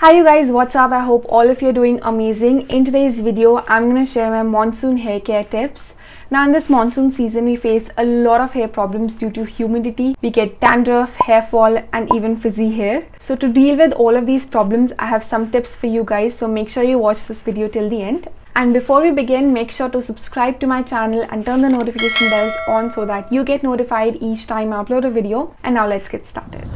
Hi you guys, what's up? I hope all of you are doing amazing. In today's video, I'm going to share my monsoon hair care tips. Now in this monsoon season, we face a lot of hair problems due to humidity. We get dandruff, hair fall and even frizzy hair. So to deal with all of these problems, I have some tips for you guys. So make sure you watch this video till the end. And before we begin, make sure to subscribe to my channel and turn the notification bells on so that you get notified each time I upload a video. And now let's get started.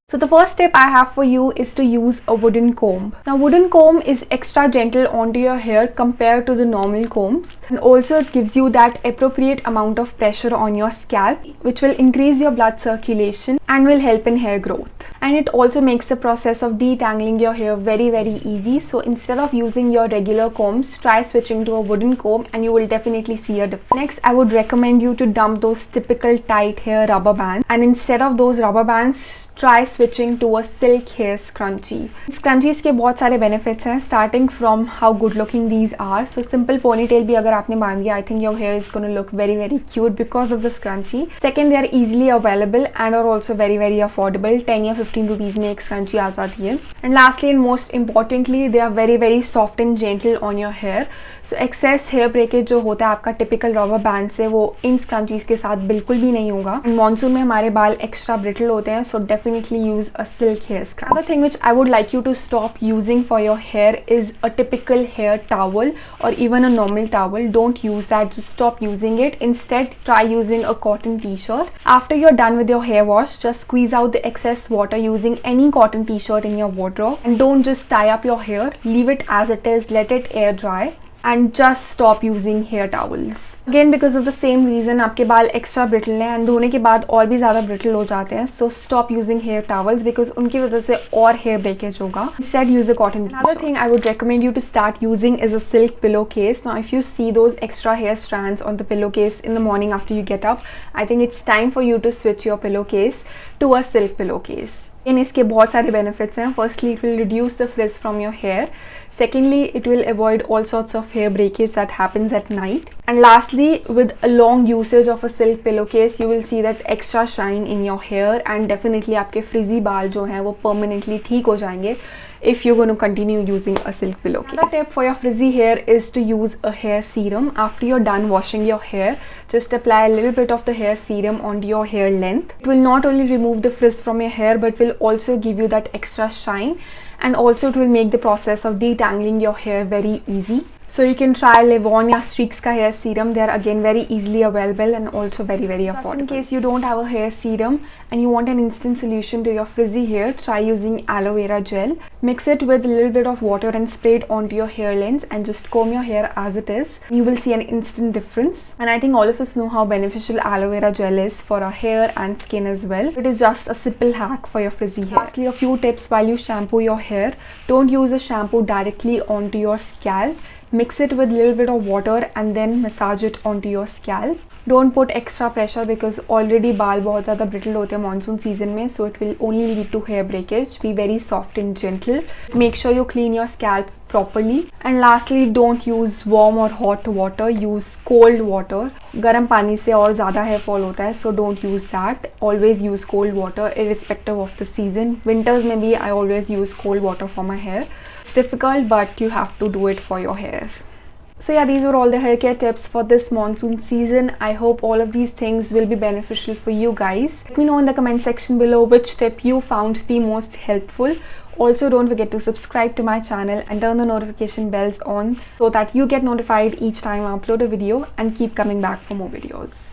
So the first tip I have for you is to use a wooden comb. Now wooden comb is extra gentle onto your hair compared to the normal combs, and also it gives you that appropriate amount of pressure on your scalp which will increase your blood circulation and will help in hair growth. And it also makes the process of detangling your hair very easy. So instead of using your regular combs, try switching to a wooden comb and you will definitely see a difference. Next, I would recommend you to dump those typical tight hair rubber bands, and instead of those rubber bands, try switching to a silk hair scrunchie. Scrunchies के बहुत सारे benefits हैं, starting from how good looking these are. So simple ponytail भी अगर आपने बांध दिया, I think your hair is going to look very cute because of the scrunchie. Second, they are easily available and are also very affordable. 10 या 15 rupees में एक scrunchie आ जाती है. And lastly and most importantly, they are very soft and gentle on your hair. So excess hair breakage जो होता है आपका typical rubber band से, वो इन scrunchies के साथ बिल्कुल भी नहीं होगा. And monsoon में हमारे बाल extra brittle होते हैं, so definitely use a silk hair scrunchie. Another thing which I would like you to stop using for your hair is a typical hair towel or even a normal towel. Don't use that, just stop using it. Instead, try using a cotton t-shirt. After you're done with your hair wash, just squeeze out the excess water using any cotton t-shirt in your wardrobe, and don't just tie up your hair. Leave it as it is, let it air dry, and just stop using hair towels. Again, because of the same reason, आपके बाल extra brittle हैं and धोने के बाद और भी ज़्यादा brittle हो जाते हैं. So stop using hair towels because उनकी वजह से और hair breakage होगा. Instead, use a cotton t-shirt. Another thing I would recommend you to start using is a silk pillowcase. Now, if you see those extra hair strands on the pillowcase in the morning after you get up, I think it's time for you to switch your pillowcase to a silk pillowcase. And इसके बहुत सारे benefits हैं. Firstly, it will reduce the frizz from your hair. Secondly, it will avoid all sorts of hair breakage that happens at night. And lastly, with a long usage of a silk pillowcase, you will see that extra shine in your hair, and definitely आपके frizzy बाल जो हैं वो permanently ठीक हो जाएंगे if you're going to continue using a silk pillowcase. Another tip for your frizzy hair is to use a hair serum. After you're done washing your hair, just apply a little bit of the hair serum onto your hair length. It will not only remove the frizz from your hair but will also give you that extra shine, and also it will make the process of detangling your hair very easy. So you can try Livon या Streaks का hair serum. They are again very easily available and also very affordable. Just in case you don't have a hair serum and you want an instant solution to your frizzy hair, try using aloe vera gel. Mix it with a little bit of water and spray it onto your hair lengths and just comb your hair as it is. You will see an instant difference. And I think all of us know how beneficial aloe vera gel is for our hair and skin as well. It is just a simple hack for your frizzy hair. Lastly, a few tips while you shampoo your hair. Don't use the shampoo directly onto your scalp. Mix it with a little bit of water and then massage it onto your scalp. Don't put extra pressure because already बाल बहुत ज़्यादा brittle होते हैं monsoon season में, so it will only lead to hair breakage. Be very soft and gentle. Make sure you clean your scalp properly. And lastly, don't use warm or hot water. Use cold water. गर्म पानी से और ज़्यादा hair fall होता है, so don't use that. Always use cold water irrespective of the season. Winters में भी I always use cold water for my hair. It's difficult, but you have to do it for your hair. So yeah, these were all the hair care tips for this monsoon season. I hope all of these things will be beneficial for you guys. Let me know in the comment section below which tip you found the most helpful. Also, don't forget to subscribe to my channel and turn the notification bells on so that you get notified each time I upload a video, and keep coming back for more videos.